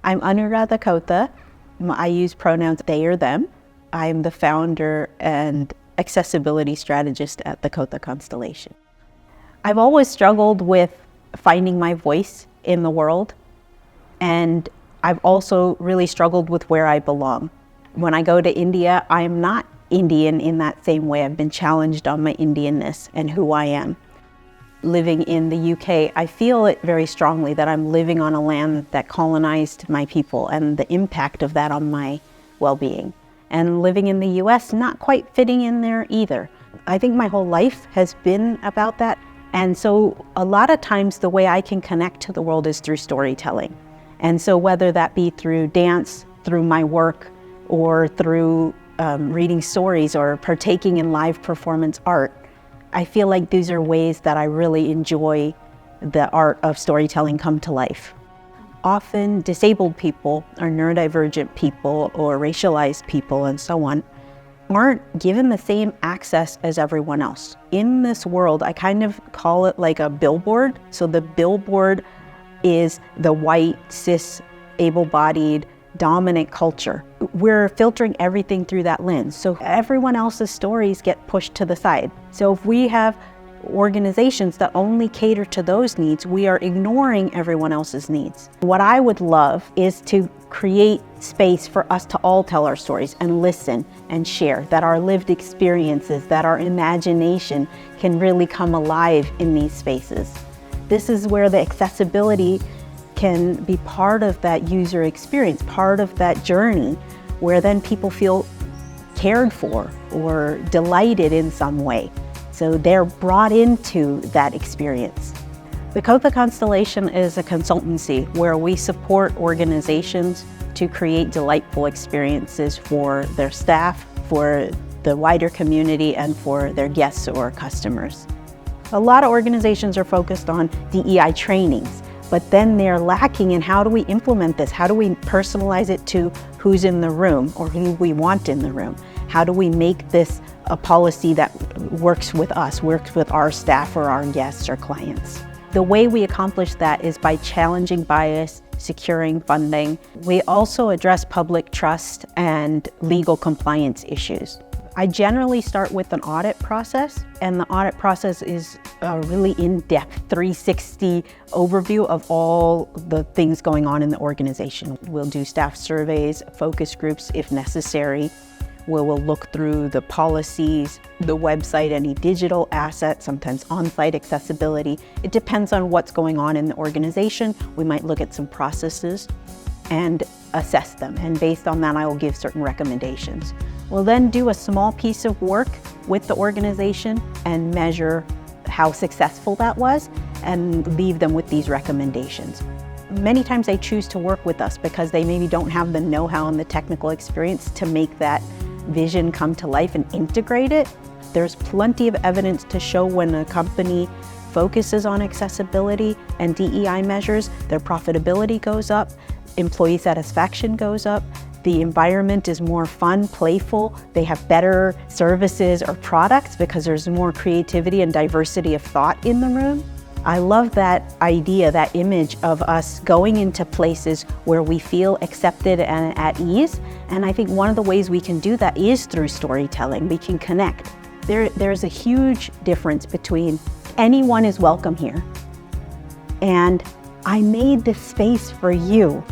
I'm Anuradha Kowtha. I use pronouns they or them. I'm the founder and accessibility strategist at the Kowtha Constellation. I've always struggled with finding my voice in the world, and I've also really struggled with where I belong. When I go to India, I am not Indian in that same way. I've been challenged on my Indianness and who I am. Living in the UK, I feel it very strongly that I'm living on a land that colonized my people and the impact of that on my well-being. And living in the US, not quite fitting in there either. I think my whole life has been about that. And so a lot of times the way I can connect to the world is through storytelling. And so whether that be through dance, through my work, or through reading stories or partaking in live performance art, I feel like these are ways that I really enjoy the art of storytelling come to life. Often disabled people or neurodivergent people or racialized people and so on aren't given the same access as everyone else. In this world, I kind of call it like a billboard. So the billboard is the white, cis, able-bodied, dominant culture. We're filtering everything through that lens. So everyone else's stories get pushed to the side. So if we have organizations that only cater to those needs, we are ignoring everyone else's needs. What I would love is to create space for us to all tell our stories and listen and share, that our lived experiences, that our imagination can really come alive in these spaces. This is where the accessibility can be part of that user experience, part of that journey, where then people feel cared for or delighted in some way. So they're brought into that experience. The Kowtha Constellation is a consultancy where we support organizations to create delightful experiences for their staff, for the wider community, and for their guests or customers. A lot of organizations are focused on DEI trainings, but then they're lacking in how do we implement this? How do we personalize it to who's in the room or who we want in the room? How do we make this a policy that works with us, works with our staff or our guests or clients? The way we accomplish that is by challenging bias, securing funding. We also address public trust and legal compliance issues. I generally start with an audit process, and the audit process is a really in-depth 360 overview of all the things going on in the organization. We'll do staff surveys, focus groups if necessary. We will look through the policies, the website, any digital assets, sometimes on-site accessibility. It depends on what's going on in the organization. We might look at some processes and assess them, and based on that I will give certain recommendations. We'll then do a small piece of work with the organization and measure how successful that was and leave them with these recommendations. Many times they choose to work with us because they maybe don't have the know-how and the technical experience to make that vision come to life and integrate it. There's plenty of evidence to show when a company focuses on accessibility and DEI measures, their profitability goes up, employee satisfaction goes up, the environment is more fun, playful, they have better services or products because there's more creativity and diversity of thought in the room. I love that idea, that image of us going into places where we feel accepted and at ease. And I think one of the ways we can do that is through storytelling. We can connect. There's a huge difference between anyone is welcome here and I made this space for you.